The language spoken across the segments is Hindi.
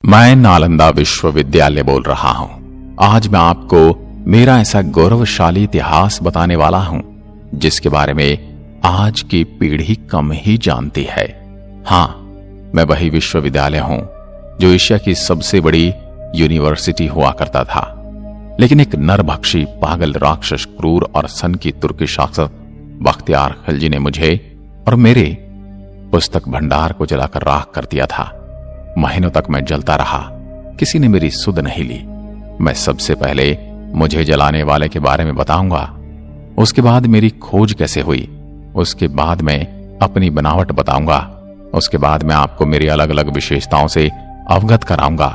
मैं नालंदा विश्वविद्यालय बोल रहा हूं। आज मैं आपको मेरा ऐसा गौरवशाली इतिहास बताने वाला हूं जिसके बारे में आज की पीढ़ी कम ही जानती है। हां, मैं वही विश्वविद्यालय हूं जो एशिया की सबसे बड़ी यूनिवर्सिटी हुआ करता था। लेकिन एक नरभक्षी, पागल, राक्षस, क्रूर और सन की तुर्की शासक बख्तियार खिलजी ने मुझे और मेरे पुस्तक भंडार को जलाकर राख कर दिया था। महीनों तक मैं जलता रहा, किसी ने मेरी सुध नहीं ली। मैं सबसे पहले मुझे जलाने वाले के बारे में बताऊंगा, उसके बाद मेरी खोज कैसे हुई, उसके बाद मैं अपनी बनावट बताऊंगा, उसके बाद मैं आपको मेरी अलग अलग विशेषताओं से अवगत कराऊंगा,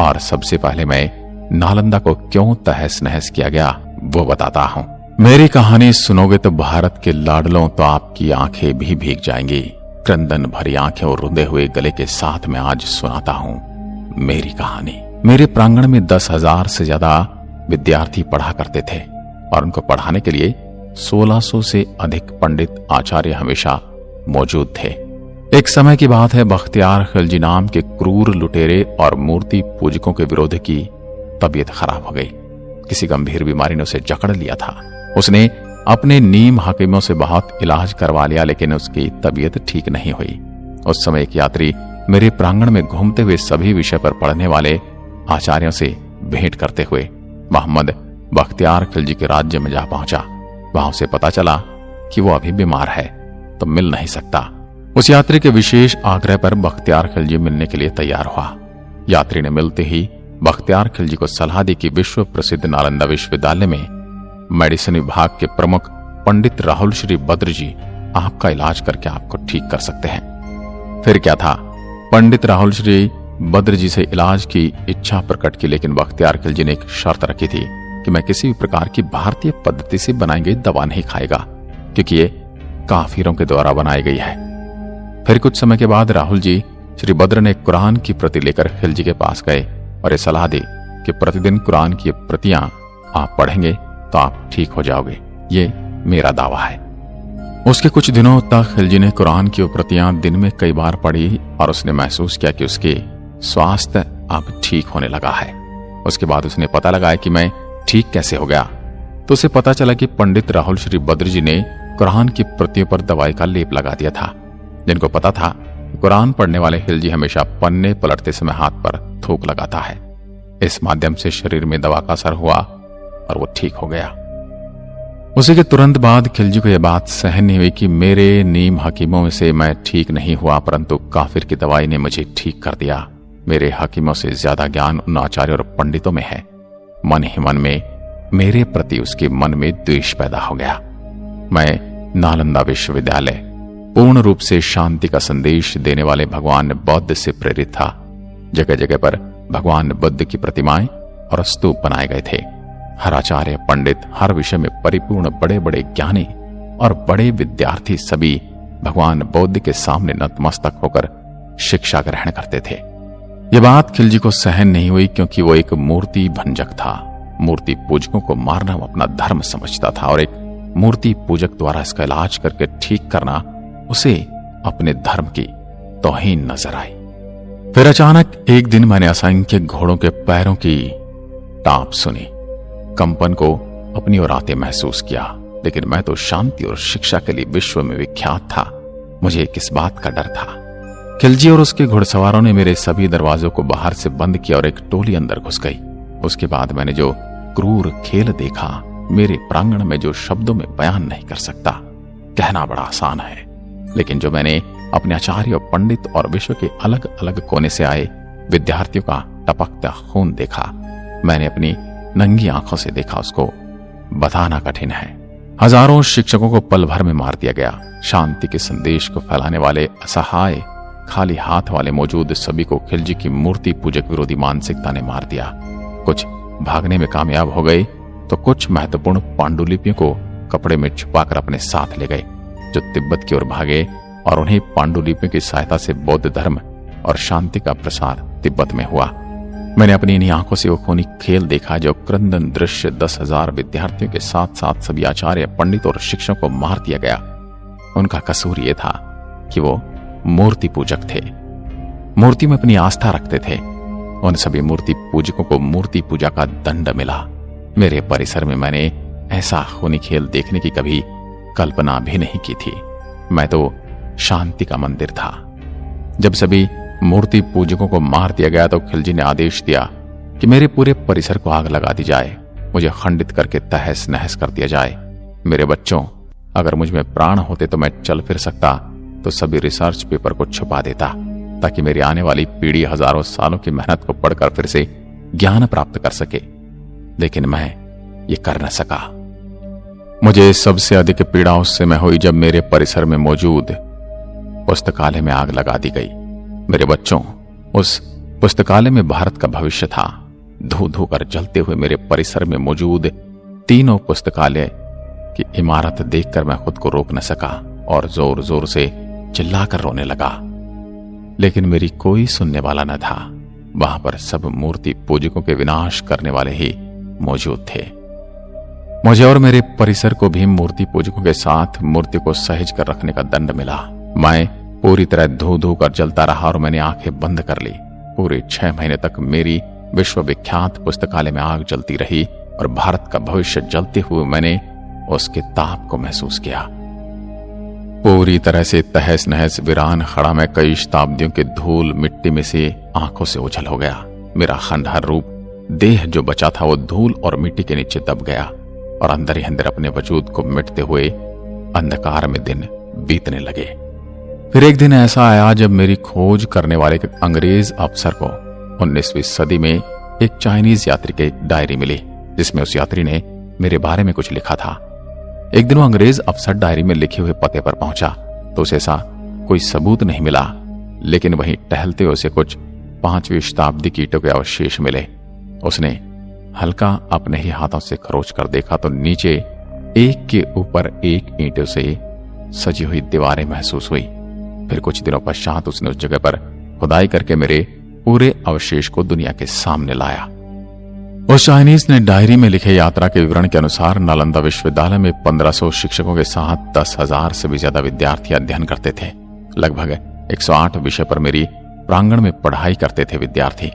और सबसे पहले मैं नालंदा को क्यों तहस नहस किया गया वो बताता हूं। मेरी कहानी सुनोगे तो भारत के लाडलों, तो आपकी आंखें भी भीग जाएंगी। क्रंदन भरी आंखें और रुंधे हुए गले के साथ मैं आज सुनाता हूं मेरी कहानी। मेरे प्रांगण में 10,000 से ज्यादा विद्यार्थी पढ़ा करते थे और उनको पढ़ाने के लिए 1600 से अधिक पंडित आचार्य हमेशा मौजूद थे। एक समय की बात है, बख्तियार खिलजी नाम के क्रूर लुटेरे और मूर्ति पूजकों के विरोध की तबीयत खराब हो गई। किसी गंभीर बीमारी ने उसे जकड़ लिया था। उसने अपने नीम हकीमों से बहुत इलाज करवा लिया, लेकिन उसकी तबीयत ठीक नहीं हुई। उस समय एक यात्री मेरे प्रांगण में घूमते हुए सभी विषय पर पढ़ने वाले आचार्यों से भेंट करते हुए मोहम्मद बख्तियार खिलजी के राज्य में जा पहुंचा। वहां उसे पता चला कि वो अभी बीमार है तो मिल नहीं सकता। उस यात्री के विशेष आग्रह पर बख्तियार खिलजी मिलने के लिए तैयार हुआ। यात्री ने मिलते ही बख्तियार खिलजी को सलाह दी कि विश्व प्रसिद्ध नालंदा विश्वविद्यालय में मेडिसिन विभाग के प्रमुख पंडित राहुल श्री बद्र जी आपका इलाज करके आपको ठीक कर सकते हैं। फिर क्या था, पंडित राहुल श्री बद्र जी से इलाज की इच्छा प्रकट की, लेकिन बख्तियार खिलजी ने एक शर्त रखी थी कि मैं किसी भी प्रकार की भारतीय पद्धति से बनाई गई दवा नहीं खाएगा, क्योंकि ये काफिरों के द्वारा बनाई गई है। फिर कुछ समय के बाद राहुल जी श्री बद्र ने कुरान की प्रति लेकर खिलजी के पास गए और ये सलाह दी कि प्रतिदिन कुरान की प्रतियां आप पढ़ेंगे तो आप ठीक हो जाओगे। ये मेरा दावा है। उसके कुछ दिनों तक खिलजी ने कुरान की प्रतियां दिन में कई बार पढ़ी और उसने महसूस किया कि उसके स्वास्थ्य अब ठीक होने लगा है। उसके बाद उसने पता लगाया कि मैं ठीक कैसे हो गया। तो उसे पता चला कि पंडित राहुल श्री बद्र जी ने कुरान की प्रतियों पर दवाई का लेप लगा दिया था। जिनको पता था कुरान पढ़ने वाले खिलजी हमेशा पन्ने पलटते समय हाथ पर थूक लगाता है। इस माध्यम से शरीर में दवा का असर हुआ और वो ठीक हो गया। उसी के तुरंत बाद खिलजी को यह बात सहन नहीं हुई कि मेरे नीम हकीमों से मैं ठीक नहीं हुआ, परंतु काफिर की दवाई ने मुझे ठीक कर दिया। मेरे हकीमों से ज्यादा ज्ञान उन आचार्य और पंडितों में है। मन ही मन में मेरे प्रति उसके मन में द्वेष पैदा हो गया। मैं नालंदा विश्वविद्यालय पूर्ण रूप से शांति का संदेश देने वाले भगवान बौद्ध से प्रेरित था। जगह जगह पर भगवान बुद्ध की प्रतिमाएं और स्तूप बनाए गए थे। हर आचार्य, पंडित, हर विषय में परिपूर्ण बड़े बड़े ज्ञानी और बड़े विद्यार्थी सभी भगवान बौद्ध के सामने नतमस्तक होकर शिक्षा ग्रहण करते थे। यह बात खिलजी को सहन नहीं हुई, क्योंकि वो एक मूर्ति भंजक था। मूर्ति पूजकों को मारना वो अपना धर्म समझता था और एक मूर्ति पूजक द्वारा इसका इलाज करके ठीक करना उसे अपने धर्म की तौहीन नजर आई। फिर अचानक एक दिन मैंने असंख्य घोड़ों के पैरों की टाप सुनी। कंपन को अपनी ओर आते महसूस किया, लेकिन मैं तो शांति और शिक्षा के लिए विश्व में विख्यात था। मुझे किस बात का डर था। खिलजी और उसके घुड़सवारों ने मेरे सभी दरवाजों को बाहर से बंद किया और एक टोली अंदर घुस गई। उसके बाद मैंने जो क्रूर खेल देखा, मेरे प्रांगण में जो शब्दों में बयान नहीं कर सकता। कहना बड़ा आसान है, लेकिन जो मैंने अपने आचार्य और पंडित और विश्व के अलग अलग कोने से आए विद्यार्थियों का टपकता खून देखा, मैंने अपनी नंगी आंखों से देखा, उसको बताना कठिन है। हजारों शिक्षकों को पल भर में मार दिया गया। शांति के संदेश को फैलाने वाले असहाय खाली हाथ वाले मौजूद सभी को खिलजी की मूर्ति पूजक विरोधी मानसिकता ने मार दिया। कुछ भागने में कामयाब हो गए तो कुछ महत्वपूर्ण पांडुलिपियों को कपड़े में छुपाकर अपने साथ ले गए, जो तिब्बत की ओर भागे, और उन्हीं पांडुलिपियों की सहायता से बौद्ध धर्म और शांति का प्रसार तिब्बत में हुआ। मैंने अपनी इन्हीं आंखों से वो खूनी खेल देखा, जो क्रंदन दृश्य 10,000 विद्यार्थियों के साथ साथ सभी आचार्य, पंडित और शिक्षकों को मार दिया गया। उनका कसूर यह था कि वो मूर्ति पूजक थे। मूर्ति में अपनी आस्था रखते थे। उन सभी मूर्ति पूजकों को मूर्ति पूजा का दंड मिला। मेरे परिसर में मैंने ऐसा खूनी खेल देखने की कभी कल्पना भी नहीं की थी। मैं तो शांति का मंदिर था। जब सभी मूर्ति पूजकों को मार दिया गया तो खिलजी ने आदेश दिया कि मेरे पूरे परिसर को आग लगा दी जाए, मुझे खंडित करके तहस नहस कर दिया जाए। मेरे बच्चों, अगर मुझ में प्राण होते तो मैं चल फिर सकता तो सभी रिसर्च पेपर को छुपा देता, ताकि मेरी आने वाली पीढ़ी हजारों सालों की मेहनत को पढ़कर फिर से ज्ञान प्राप्त कर सके। लेकिन मैं ये कर न सका। मुझे सबसे अधिक पीड़ा उस समय हुई जब मेरे परिसर में मौजूद पुस्तकालय में आग लगा दी गई। मेरे बच्चों, उस पुस्तकालय में भारत का भविष्य था। धू धू कर जलते हुए मेरे परिसर में मौजूद तीनों पुस्तकालय की इमारत देखकर मैं खुद को रोक न सका और जोर जोर से चिल्लाकर रोने लगा। लेकिन मेरी कोई सुनने वाला न था। वहां पर सब मूर्ति पूजकों के विनाश करने वाले ही मौजूद थे। मुझे और मेरे परिसर को भी मूर्ति पूजकों के साथ मूर्ति को सहेज कर रखने का दंड मिला। मैं पूरी तरह धू धू कर जलता रहा और मैंने आंखें बंद कर ली। पूरे 6 महीने तक मेरी विश्वविख्यात पुस्तकालय में आग जलती रही और भारत का भविष्य जलते हुए मैंने उसके ताप को महसूस किया। पूरी तरह से तहस नहस वीरान खड़ा में कई शताब्दियों के धूल मिट्टी में से आंखों से ओझल हो गया। मेरा खंडहर रूप देह जो बचा था वो धूल और मिट्टी के नीचे दब गया और अंदर ही अंदर अपने वजूद को मिटते हुए अंधकार में दिन बीतने लगे। फिर एक दिन ऐसा आया जब मेरी खोज करने वाले एक अंग्रेज अफसर को 19वीं सदी में एक चाइनीज यात्री की एक डायरी मिली, जिसमें उस यात्री ने मेरे बारे में कुछ लिखा था। एक दिन वो अंग्रेज अफसर डायरी में लिखे हुए पते पर पहुंचा तो उसे ऐसा कोई सबूत नहीं मिला, लेकिन वहीं टहलते उसे कुछ 5वीं शताब्दी की ईंटों के अवशेष मिले। उसने हल्का अपने ही हाथों से खरोच कर देखा तो नीचे एक के ऊपर एक ईंटों से सजी हुई दीवारें महसूस हुई। फिर कुछ दिनों पश्चात उसने उस जगह पर खुदाई करके मेरे पूरे अवशेष को दुनिया के सामने लाया। उस चाइनीज ने डायरी में लिखे यात्रा के विवरण के अनुसार नालंदा विश्वविद्यालय में 1500 शिक्षकों के साथ 10,000 से भी ज्यादा विद्यार्थी अध्ययन करते थे। लगभग 108 विषय पर मेरी प्रांगण में पढ़ाई करते थे विद्यार्थी।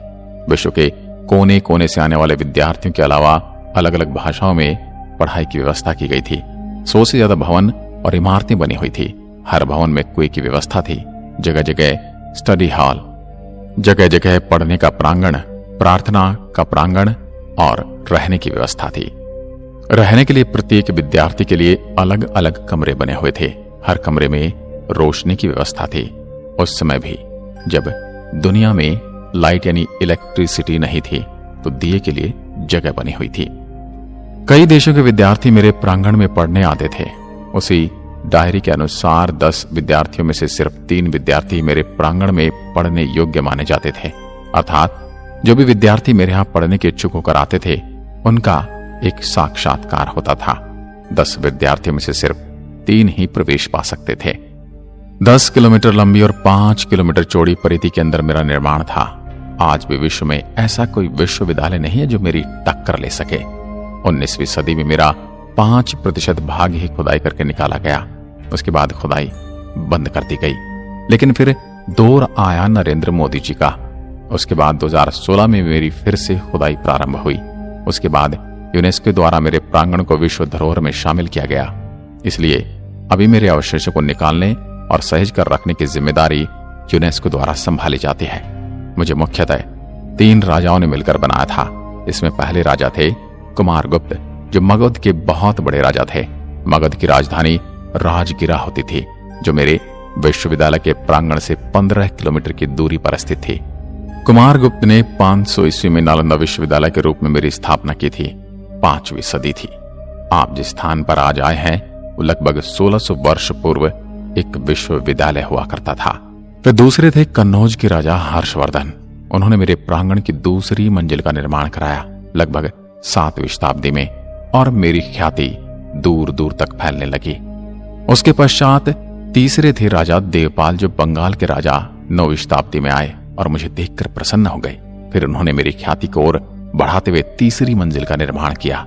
विश्व के कोने कोने से आने वाले विद्यार्थियों के अलावा अलग अलग भाषाओं में पढ़ाई की व्यवस्था की गई थी। 100 से ज्यादा भवन और इमारतें बनी हुई थी। हर भवन में कुएं की व्यवस्था थी। जगह जगह स्टडी हॉल, जगह जगह पढ़ने का प्रांगण, प्रार्थना का प्रांगण और रहने की व्यवस्था थी। रहने के लिए प्रत्येक विद्यार्थी के लिए अलग अलग कमरे बने हुए थे। हर कमरे में रोशनी की व्यवस्था थी। उस समय भी जब दुनिया में लाइट यानी इलेक्ट्रिसिटी नहीं थी तो दिए के लिए जगह बनी हुई थी। कई देशों के विद्यार्थी मेरे प्रांगण में पढ़ने आते थे। उसी डायरी के अनुसार 10 विद्यार्थियों में से सिर्फ 3 विद्यार्थी मेरे प्रांगण में पढ़ने योग्य माने जाते थे। अर्थात जो भी विद्यार्थी मेरे यहां पढ़ने के इच्छुक होकर आते थे उनका एक साक्षात्कार होता था। 10 विद्यार्थियों में से सिर्फ 3 ही प्रवेश पा सकते थे। 10 किलोमीटर लंबी और 5 किलोमीटर चौड़ी परिधि के अंदर मेरा निर्माण था। आज भी विश्व में ऐसा कोई विश्वविद्यालय नहीं है जो मेरी टक्कर ले सके। 19वीं सदी में मेरा 5% भाग ही खुदाई करके निकाला गया। उसके बाद खुदाई बंद कर दी गई। लेकिन फिर दौर आया नरेंद्र मोदी जी का। उसके बाद 2016 में मेरी फिर से खुदाई प्रारंभ हुई। उसके बाद यूनेस्को द्वारा मेरे प्रांगण को विश्व धरोहर में शामिल किया गया। इसलिए अभी मेरे अवशेषों को निकालने और सहेज कर रखने की जिम्मेदारी यूनेस्को द्वारा संभाली जाती है। मुझे मुख्यतः 3 राजाओं ने मिलकर बनाया था। इसमें पहले राजा थे कुमारगुप्त, जो मगध के बहुत बड़े राजा थे। मगध की राजधानी राजगिरा होती थी, जो मेरे विश्वविद्यालय के प्रांगण से 15 किलोमीटर की दूरी पर स्थित थी। कुमारगुप्त ने 500 ईस्वी में नालंदा विश्वविद्यालय के रूप में मेरी स्थापना की थी। 5वीं सदी थी। आप जिस स्थान पर आज आए हैं वो लगभग 1600 वर्ष पूर्व एक विश्वविद्यालय हुआ करता था। फिर दूसरे थे कन्नौज के राजा हर्षवर्धन। उन्होंने मेरे प्रांगण की दूसरी मंजिल का निर्माण कराया लगभग 7वीं शताब्दी में, और मेरी ख्याति दूर दूर तक फैलने लगी। उसके पश्चात तीसरे थे राजा देवपाल, जो बंगाल के राजा 9वीं शताब्दी में आए और मुझे देखकर प्रसन्न हो गए। फिर उन्होंने मेरी ख्याति को और बढ़ाते हुए तीसरी मंजिल का निर्माण किया।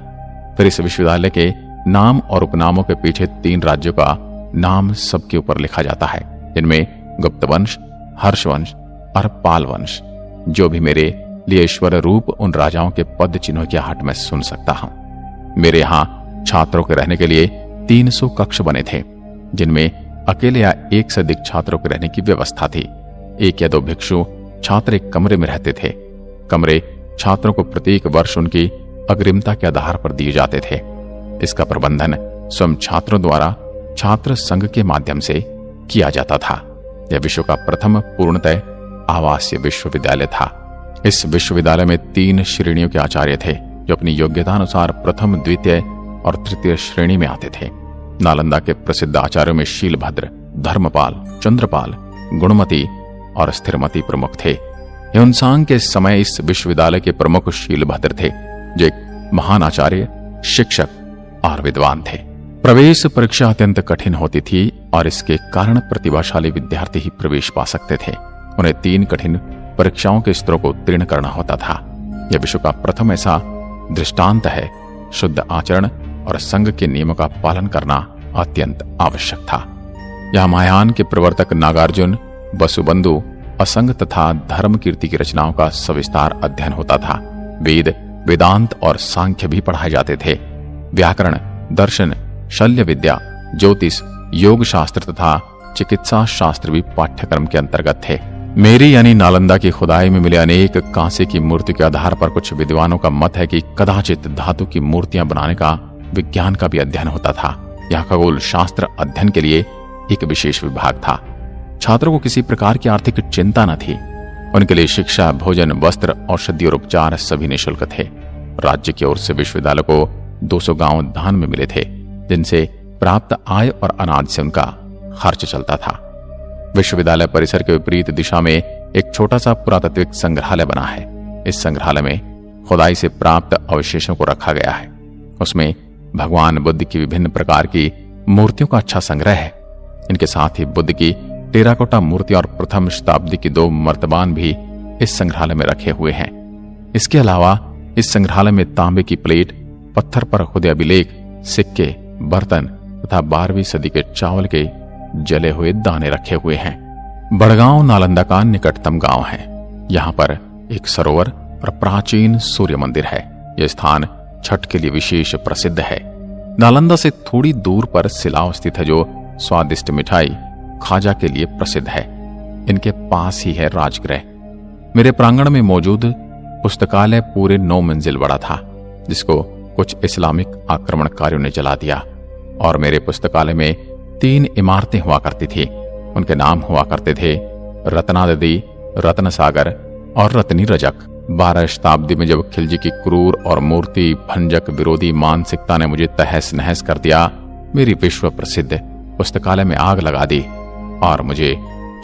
फिर इस विश्वविद्यालय के नाम और उपनामों के पीछे 3 राज्यों का नाम सबके ऊपर लिखा जाता है, जिनमें गुप्त वंश, हर्ष वंश और पाल वंश। जो भी मेरे लिए ईश्वर रूप उन राजाओं के पद चिन्हों की आहट में सुन सकता हूं। मेरे यहां छात्रों के रहने के लिए 300 कक्ष बने थे, जिनमें अकेले या एक से अधिक छात्रों के रहने की व्यवस्था थी। 1 या 2 भिक्षु छात्र एक कमरे में रहते थे। कमरे छात्रों को प्रत्येक वर्ष उनकी अग्रिमता के आधार पर दिए जाते थे। इसका प्रबंधन स्वयं छात्रों द्वारा छात्र संघ के माध्यम से किया जाता था। यह विश्व का प्रथम पूर्णतः आवासीय विश्वविद्यालय था। इस विश्वविद्यालय में 3 श्रेणियों के आचार्य थे, जो अपनी योग्यता अनुसार प्रथम, द्वितीय और तृतीय श्रेणी में आते थे। नालंदा के प्रसिद्ध आचार्यों में शीलभद्र, धर्मपाल, चंद्रपाल, गुणमती और स्थिरमती प्रमुख थे। ह्वेनसांग के समय इस विश्वविद्यालय के प्रमुख शीलभद्र थे, जो एक महान आचार्य, शिक्षक और विद्वान थे। प्रवेश परीक्षा अत्यंत कठिन होती थी और इसके कारण प्रतिभाशाली विद्यार्थी ही प्रवेश पा सकते थे। उन्हें 3 कठिन परीक्षाओं के स्तरों को उत्तीर्ण करना होता था। यह विश्व का प्रथम ऐसा दृष्टांत है। शुद्ध आचरण और संघ के नियमों का पालन करना अत्यंत आवश्यक था। यह महायान के प्रवर्तक नागार्जुन, वसुबंधु, असंग तथा धर्म कीर्ति की रचनाओं का सविस्तार अध्ययन होता था। वेद, वेदांत और सांख्य भी पढ़ाए जाते थे। व्याकरण, दर्शन, शल्य विद्या, ज्योतिष, योग शास्त्र तथा चिकित्सा शास्त्र भी पाठ्यक्रम के अंतर्गत थे। मेरी यानी नालंदा की खुदाई में मिले अनेक कांसे की मूर्ति के आधार पर कुछ विद्वानों का मत है कि कदाचित धातु की मूर्तियां बनाने का विज्ञान का भी अध्ययन होता था। यह खगोल शास्त्र अध्ययन के लिए एक विशेष विभाग था। छात्रों को किसी प्रकार की आर्थिक चिंता न थी। उनके लिए शिक्षा, भोजन, वस्त्र, औषधि और उपचार सभी निःशुल्क थे। राज्य की ओर से विश्वविद्यालय को 200 गांव दान में मिले थे, जिनसे प्राप्त आय और अनाज से उनका खर्च चलता था। विश्वविद्यालय परिसर के विपरीत दिशा में एक छोटा सा पुरातात्विक संग्रहालय बना है। इस संग्रहालय में खुदाई से प्राप्त अवशेषों को रखा गया है। उसमें भगवान बुद्ध की विभिन्न प्रकार की मूर्तियों का अच्छा संग्रह है। इनके साथ ही बुद्ध की टेराकोटा मूर्ति और प्रथम शताब्दी की 2 मर्तबान भी इस संग्रहालय में रखे हुए हैं। इसके अलावा इस संग्रहालय में तांबे की प्लेट, पत्थर पर खुदे अभिलेख, सिक्के, बर्तन तथा 12वीं सदी के चावल के जले हुए दाने रखे हुए हैं। बड़गांव नालंदा का निकटतम गांव है। यहाँ पर एक सरोवर और प्राचीन सूर्य मंदिर है। यह स्थान छठ के लिए विशेष प्रसिद्ध है। नालंदा से थोड़ी दूर पर सिलाव स्थित है, जो स्वादिष्ट मिठाई खाजा के लिए प्रसिद्ध है। इनके पास ही है राजगृह। मेरे प्रांगण में मौजूद पुस्तकालय पूरे 9 मंजिल बड़ा था, जिसको कुछ इस्लामिक आक्रमणकारियों ने जला दिया। और मेरे पुस्तकालय में 3 इमारतें हुआ करती थी। उनके नाम हुआ करते थे रत्नादि, रत्न सागर और रत्नी रजक। 12 शताब्दी में जब खिलजी की क्रूर और मूर्ति भंजक विरोधी मानसिकता ने मुझे तहस नहस कर दिया, मेरी विश्व प्रसिद्ध पुस्तकालय में आग लगा दी और मुझे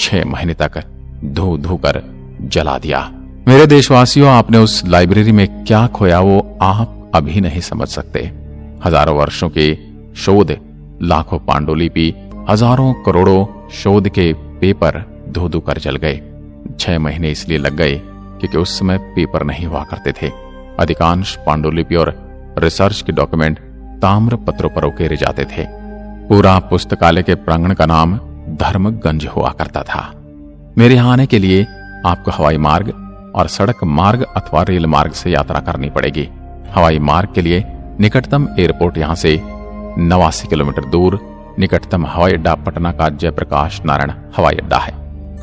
6 महीने तक धू धू कर जला दिया। मेरे देशवासियों, आपने उस लाइब्रेरी में क्या खोया वो आप अभी नहीं समझ सकते। हजारों वर्षों के शोध, लाखों पांडुलिपि, हजारों करोड़ों शोध के पेपर धू धू कर जल गए। 6 महीने इसलिए लग गए क्योंकि उस समय पेपर नहीं हुआ करते थे। अधिकांश पांडुलिपि और रिसर्च के डॉक्यूमेंट ताम्र पत्रों पर उकेरे जाते थे। पूरा पुस्तकालय के प्रांगण का नाम धर्मगंज हुआ करता था। मेरे यहाँ आने के लिए आपको हवाई मार्ग और सड़क मार्ग अथवा रेल मार्ग से यात्रा करनी पड़ेगी। हवाई मार्ग के लिए निकटतम एयरपोर्ट यहाँ से 89 किलोमीटर दूर निकटतम हवाई अड्डा पटना का जयप्रकाश नारायण हवाई अड्डा है।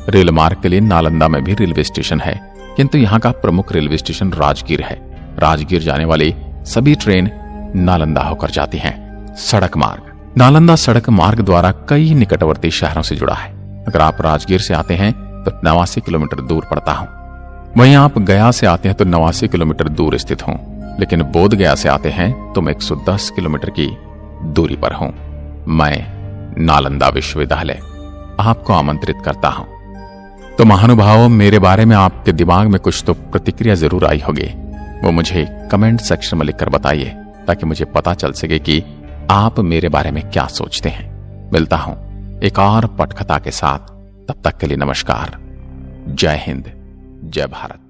रेल मार्ग के लिए नालंदा में भी रेलवे स्टेशन है, किंतु यहाँ का प्रमुख रेलवे स्टेशन राजगीर है। राजगीर जाने वाली सभी ट्रेन नालंदा होकर जाती हैं। सड़क मार्ग, नालंदा सड़क मार्ग द्वारा कई निकटवर्ती शहरों से जुड़ा है। अगर आप राजगीर से आते हैं तो 89 किलोमीटर दूर पड़ता हूँ। वहीं आप गया से आते हैं तो 89 किलोमीटर दूर स्थित हूँ, लेकिन बोध गया से आते हैं तो मैं 110 किलोमीटर की दूरी पर हूँ। मैं नालंदा विश्वविद्यालय आपको आमंत्रित करता हूँ। तो महानुभावों, मेरे बारे में आपके दिमाग में कुछ तो प्रतिक्रिया जरूर आई होगी। वो मुझे कमेंट सेक्शन में लिखकर बताइए, ताकि मुझे पता चल सके कि आप मेरे बारे में क्या सोचते हैं। मिलता हूं एक और पटकथा के साथ। तब तक के लिए नमस्कार। जय हिंद, जय भारत।